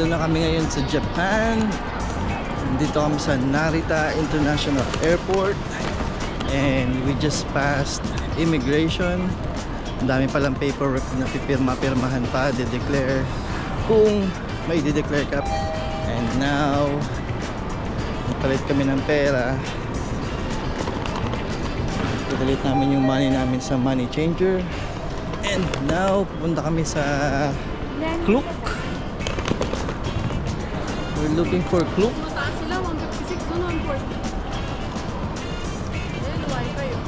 Nandito na kami ngayon sa Japan. Nandito kami sa Narita International Airport. And we just passed immigration. Ang dami palang paperwork na pipirma-pirmahan pa, de-declare kung may de-declare ka. And now, nagpalit kami ng pera. Padalit namin yung money namin sa money changer. And now, pupunta kami sa Klook. We're looking for Klook. Mataas sila, 156 doon, 140. Ayan, wifi yun.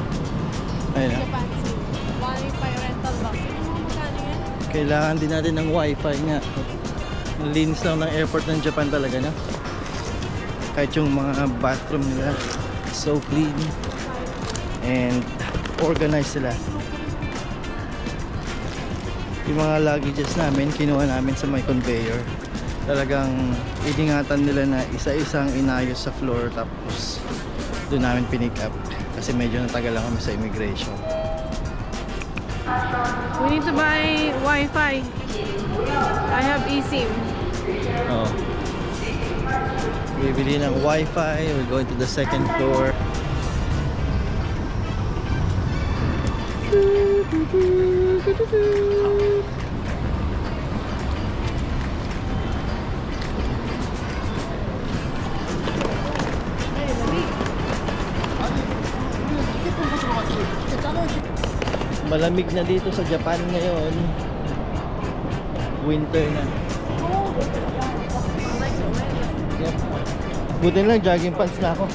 Ayun na. Japan SIM. Wifi rental box. Ano mga magkano yan? Kailangan din natin ng wifi nga. Ang linis lang ng airport ng Japan talaga na. Kahit yung mga bathroom nila, so clean and organized sila. Yung mga luggages namin, kinuha namin sa may conveyor. Talagang iningatan nila na isa-isang inayos sa floor, tapos doon namin pinick up kasi medyo natagal lang kami sa immigration. We need to buy wifi. I have eSIM. Oh. Bibili ng wifi. We're going to the second floor. Malamig na dito sa Japan ngayon. Winter na. Yep. Buti lang, jogging pants na ako.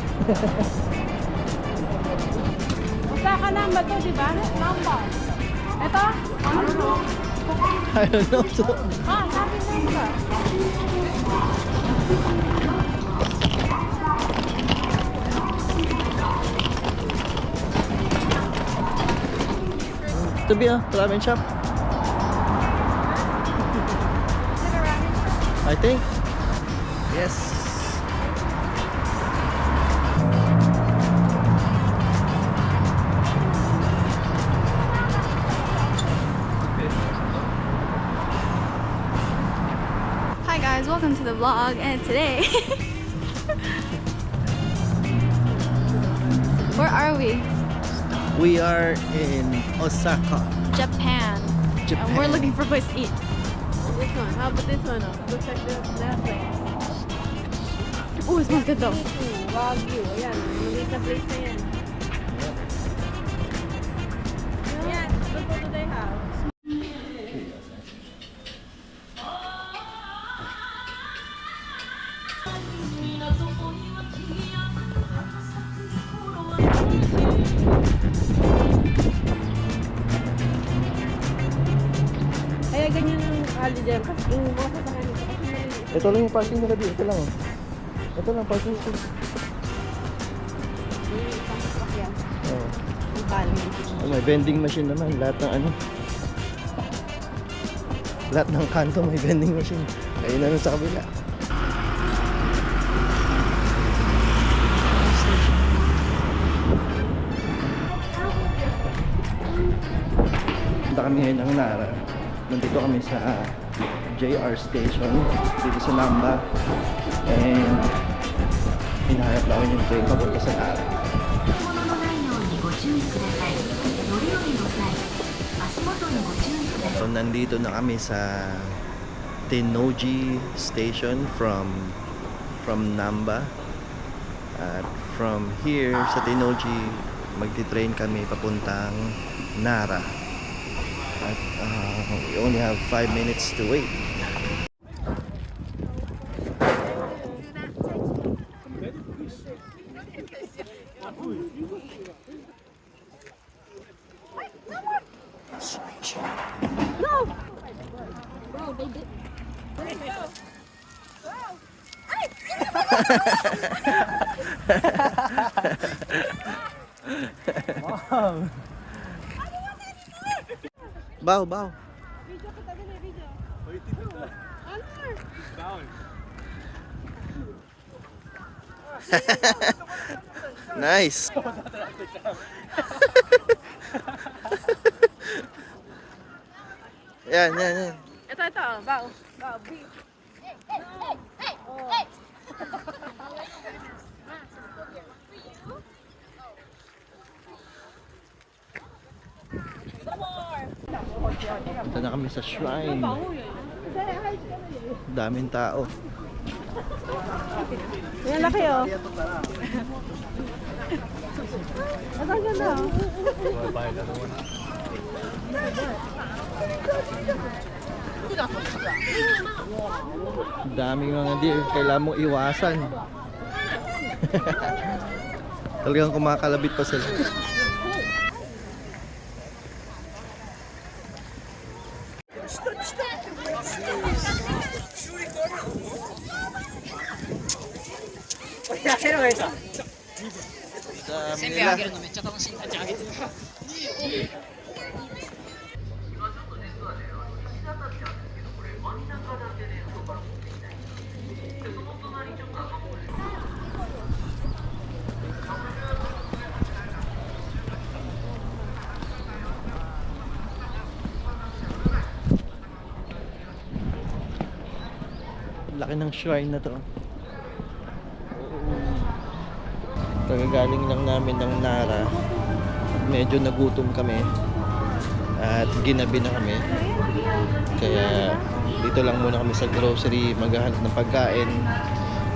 Osaka number to, di ba? Number. Ito? Ano? I don't know. So, Sabi number. to be a ramen shop. I think. Yes. Hi guys, welcome to the vlog, and today where are we? We are in Osaka, Japan. Japan. And we're looking for a place to eat. This one. How about this one? Looks like that place. Oh, it smells good though. Wagyu. Ayan. Maliit na place na yan. Ayan. Look what do they have. Kaya ganyan ang ali dyan. Kasi yung mga sasakyan nito. Kasi maliit. Ito lang yung parking nila dito. Ito lang. Oh. Ito lang parking space. Yung isang sasakyan. Oh. Ang bali. Oh, may vending machine naman. Lahat ng ano. Lahat ng kanto may vending machine. Ayun na nun sa kabila. Punta kami ngayon ng Nara. Nandito kami sa JR station dito sa Namba. And hinahanap namin yung train papunta sa Nara. So, nandito na kami sa Tennoji Station from Namba. At from here sa Tennoji, magti-train kami papuntang Nara. At we only have 5 minutes to wait. Bow, bow. Video kita din eh, video. Answer. Nice. Yan, yan, yan. Ito. Bow. Bow. B. Punta na kami sa shrine. Daming tao. Yan laki oh. Ang ganda oh. Daming mga deer. Kailangan mong iwasan. Talagang kumakalabit pa sila. Dami nila. Laki ng shrine na to. Kagagaling lang namin ng Nara. Medyo nagutom kami. At ginabi na kami. Kaya dito lang muna kami sa grocery maghahanap ng pagkain.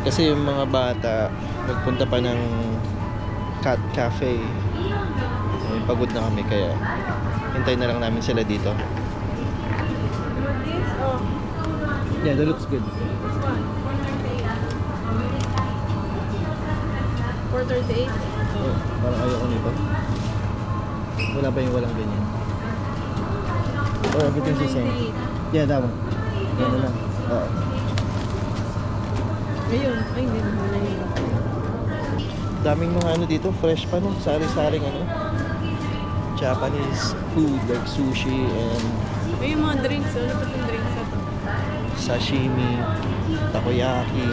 Kasi yung mga bata nagpunta pa ng Cat Cafe. Pagod na kami kaya hintay na lang namin sila dito. Yeah, that looks good. 438. Oh, parang ayoko nito. Wala ba yung walang ganyan? Or everything's the same? Yeah, that one. Yan na lang. Oo. Ayun. Ay, hindi naman na yun. Daming mga ano dito, fresh pa no? Sari-saring ano? Japanese food like sushi and May mga drinks. Ano pa yung drinks na to? sashimi, takoyaki.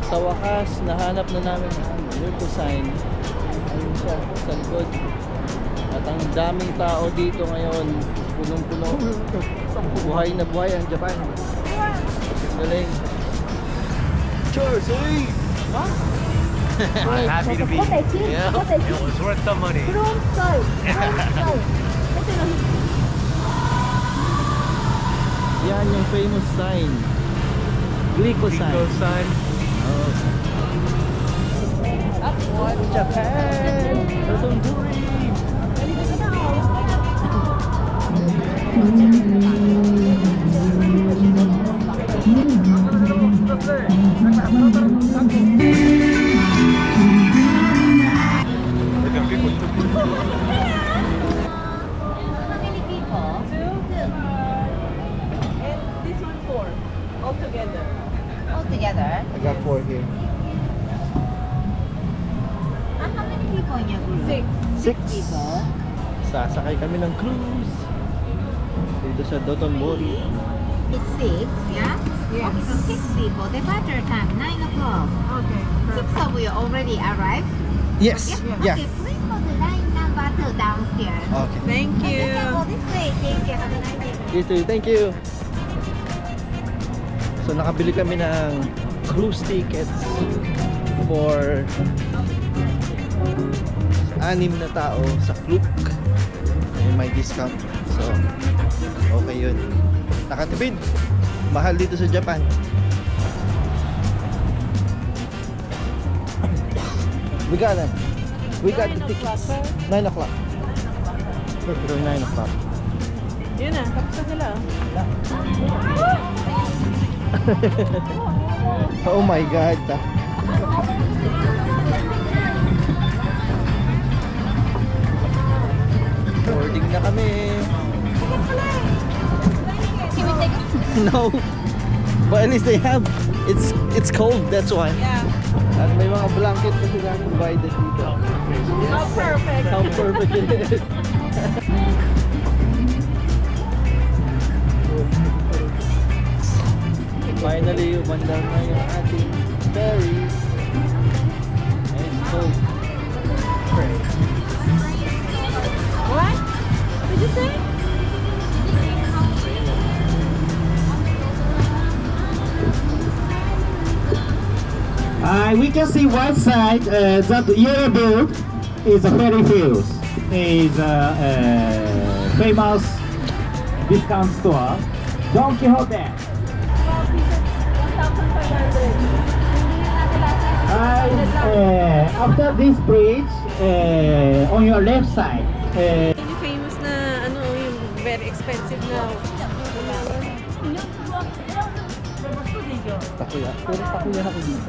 Sa wakas, nahanap na namin ang Ryoko sign. Ayun siya, sa likod. At ang daming tao dito ngayon, punong-puno. Buhay na buhay ang Japan. Galing. Cheers! Hey! I'm happy to be here. Yeah. It was worth the money. Yan yung famous sign. Glico sign. Pico sign. Oh. Japan! Dosonburi! Look at people. And this one 4. All together. All together? I got 4 here. How many people in your group? 6. 6. People. Sasakay kami ng cruise. Dito sa Dotonbori. It's 6, yeah? Yes. Okay, so 6 people. Departure time, 9 o'clock. Okay. 6 of you already arrived? Yes. Yeah. Okay, please go to line number 2 downstairs. Okay. Thank Okay, you. can go this way. Thank you. Have a nice day. You too. Thank you. So nakabili kami ng cruise tickets for 6 na tao sa Klook. May discount. So okay yun. Nakatipid. Mahal dito sa Japan. We got them. We got the 9 tickets. o'clock, 9 o'clock. Pero 9 o'clock. Yun na. Tapos na sila. Oh my God. Boarding na kami. No. But at least they have. It's cold, that's why. Yeah. At may mga blanket pa sila provided dito. How perfect. How perfect it is. Finally, umandar na yung ating ferry. And it's cold. What? What did you say? We can see one side, that yellow boat is a ferry hills. Is a famous discount store, Don Quixote. After this bridge, on your left side, Yung famous na, ano, yung very expensive na. Takuya. Puro takuya ako dito.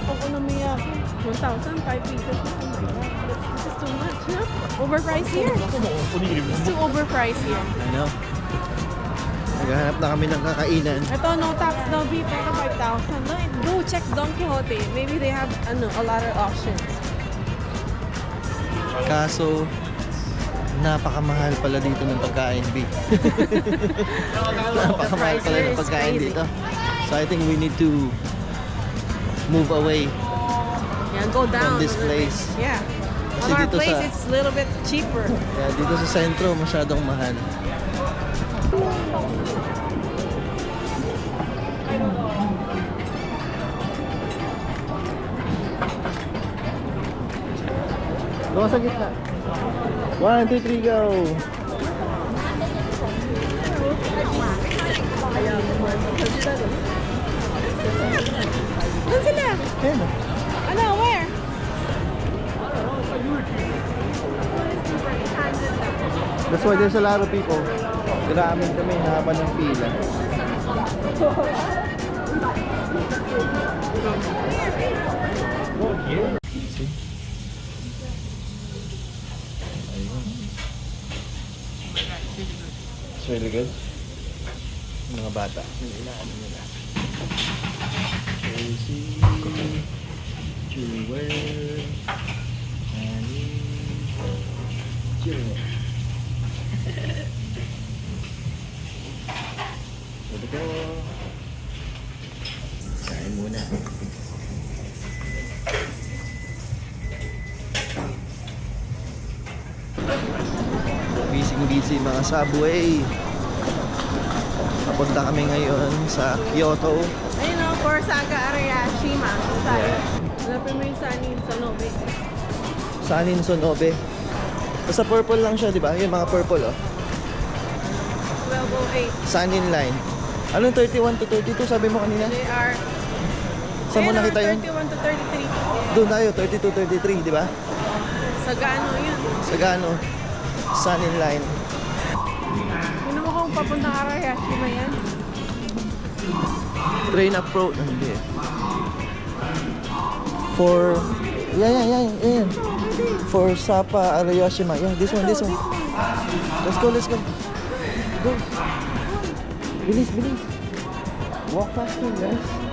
Okonomiyaki. 1,000, 5 pieces. Oh my God. This is too much, no? Overpriced here. It's too overpriced here. I know. Naghahanap na kami ng kakainan. Ito, no tax, no beef. Ito, 5,000. No, go check Don Quixote. Maybe they have, ano, a lot of options. Kaso, napakamahal pala dito ng pagkain, B. Napakamahal pala ng pagkain Crazy. dito. So I think we need to move away Yeah, go from down. this place. Yeah. Kasi On our dito place, sa- it's a little bit cheaper. Kaya dito sa sentro, masyadong mahal. Doon sa gitna. 1, 2, 3, go! Doon sila. Ayan. Ano, where? That's why there's a lot of people. Gramin kami, haba ng pila. It's really good. Yung mga bata, inaano nila. Casey, Jewel, Annie, Jewel. Sabi ko, kain muna. Busy mga subway. Papunta kami ngayon sa Kyoto. Ayun o, for Saga Arayashima. Tayo. Hanapin mo yung sanin sa Nobe. Sanin Sonobe. Basta purple lang siya, di ba? Yung mga purple, oh. 1208. Sanin line. Anong 31 to 32 sabi mo kanina? They are... Saan mo Ayun, nakita yun? 31 to 33. Doon tayo, 32, 33, di ba? Sa Gano yun. Sa Gano, Sanin line. Ano mo kung papuntang Arayashima yan? Train approach. Hindi. For... Yan. For Sapa Arayashima. Yeah, this one. Let's go. Go. Bilis. Walk faster, guys.